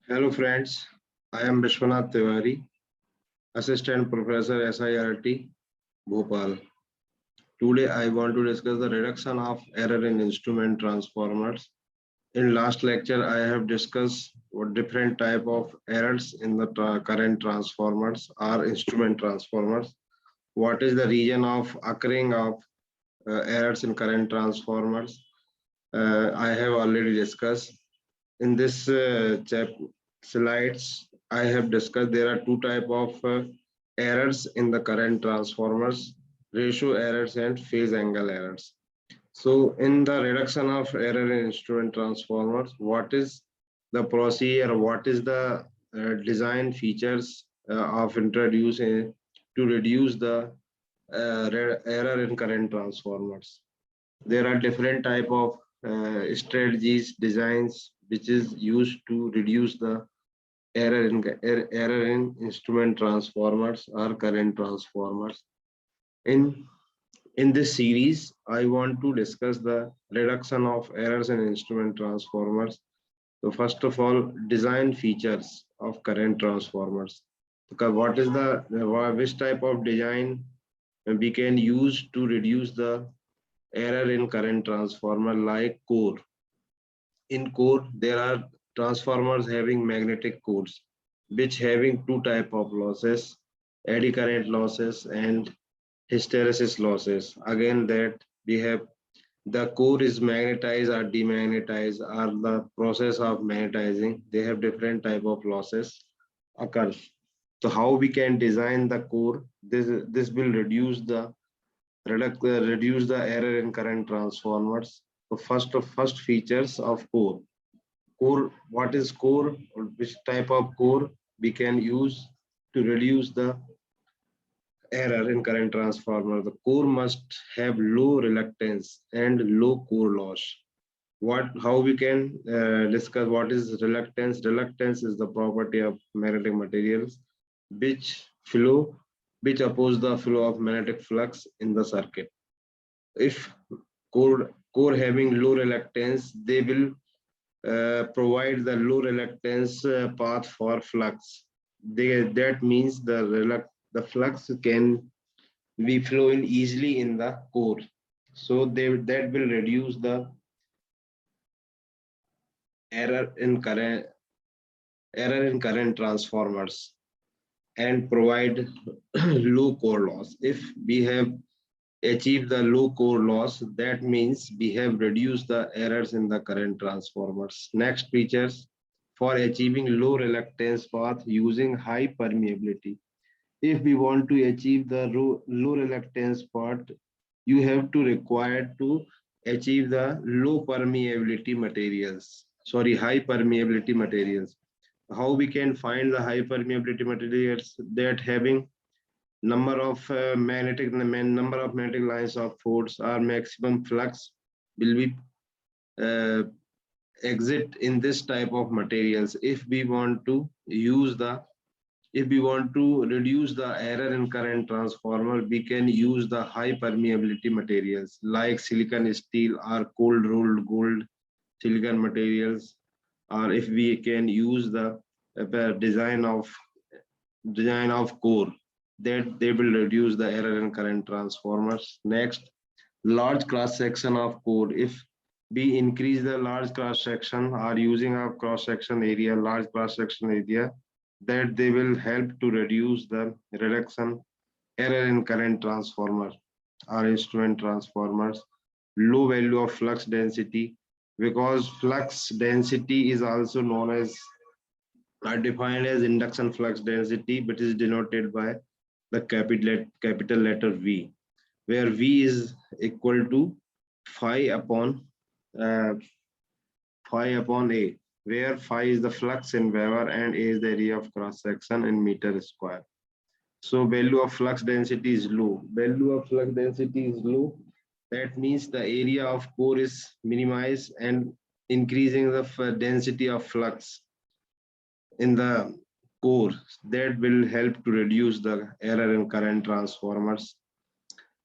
Hello friends, I am Vishwanath Tiwari, Assistant Professor SIRT, Bhopal. Today I want to discuss the reduction of error in instrument transformers. In last lecture, I have discussed what different type of errors in the current transformers or instrument transformers. What is the region of occurring of errors in current transformers? I have already discussed. In this slides, I have discussed there are two type of errors in the current transformers: ratio errors and phase angle errors. So in the reduction of error in instrument transformers, what is the procedure? What is the design features of introducing to reduce the error in current transformers? There are different type of strategies, designs, which is used to reduce the error in instrument transformers or current transformers. In in this series, I want to discuss the reduction of errors in instrument transformers. So first of all, design features of current transformers. Because what is the which type of design we can use to reduce the error in current transformer, like core. In core, there are transformers having magnetic cores, which having two type of losses: eddy current losses and hysteresis losses. Again, that we have the core is magnetized or demagnetized, or the process of magnetizing. They have different type of losses occur. So how we can design the core? This will reduce the error in current transformers. So first features of core. Core, what is core? Or which type of core we can use to reduce the error in current transformer? The core must have low reluctance and low core loss. How we can discuss what is reluctance? Reluctance is the property of magnetic materials which flow, which oppose the flow of magnetic flux in the circuit. If core having low reluctance, they will provide the low reluctance path for flux. That means the flux can be flowing easily in the core. So that will reduce the error in current transformers and provide low core loss. If we have achieved the low core loss, that means we have reduced the errors in the current transformers. Next features: for achieving low reluctance path using high permeability. If we want to achieve the low reluctance path, you have to require to achieve the low permeability materials. Sorry, high permeability materials. How we can find the high permeability materials? That having number of magnetic lines of force or maximum flux will be uh, exit in this type of materials. If we want to reduce the error in current transformer, we can use the high permeability materials like silicon steel or cold rolled gold silicon materials. Or if we can use the design of core, that they will reduce the error in current transformers. Next, large cross section of core. If we increase the large cross section or using a cross section area, large cross section area, that they will help to reduce the reduction error in current transformer or instrument transformers. Low value of flux density, because flux density is also known as are defined as induction flux density, but is denoted by the capital letter V, where V is equal to phi upon uh, A, where phi is the flux in Weber and A is the area of cross section in meter square. So value of flux density is low. Value of flux density is low. That means the area of core is minimized and increasing the density of flux in the core. That will help to reduce the error in current transformers.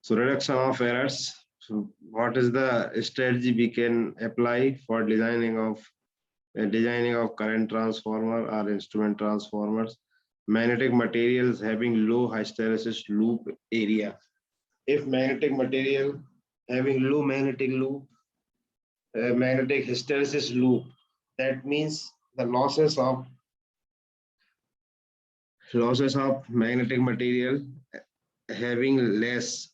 So reduction of errors. So what is the strategy we can apply for designing of designing of current transformer or instrument transformers. Magnetic materials having low hysteresis loop area. If magnetic material having low magnetic hysteresis loop, that means the losses of magnetic material having less.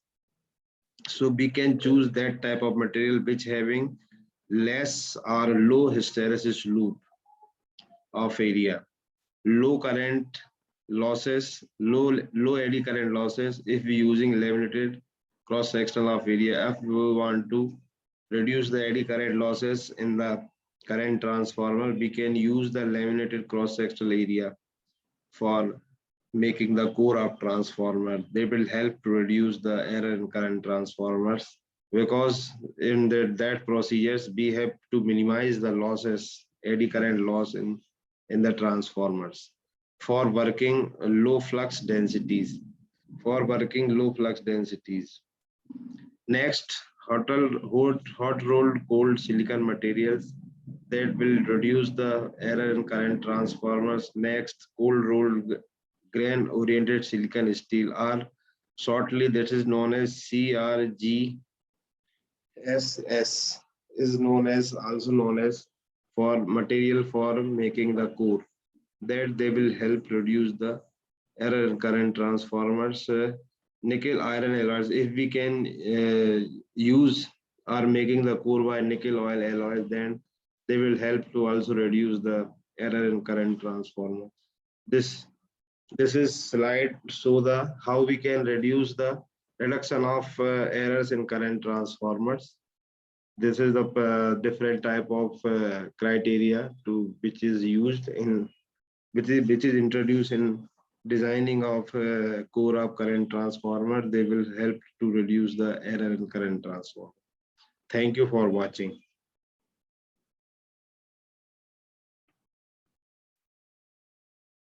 So we can choose that type of material which having less or low hysteresis loop of area, low current losses, low eddy current losses. If we using laminated cross sectional of area, if we want to reduce the eddy current losses in the current transformer, we can use the laminated cross sectional area for making the core of transformer. They will help to reduce the error in current transformers, because in that procedures we have to minimize the losses, eddy current loss in the transformers for working low flux densities. Next, hot rolled cold silicon materials that will reduce the error in current transformers. Next, cold rolled grain oriented silicon steel, or shortly that is known as CRGSS, is also known as for material for making the core, that they will help reduce the error in current transformers. Nickel iron alloys, if we can use or making the core by nickel oil alloys, then they will help to also reduce the error in current transformer. This is slide show the how we can reduce the reduction of errors in current transformers. This is the different type of criteria to which is used in which is introduced in designing of core of current transformer. They will help to reduce the error in current transformer. Thank you for watching.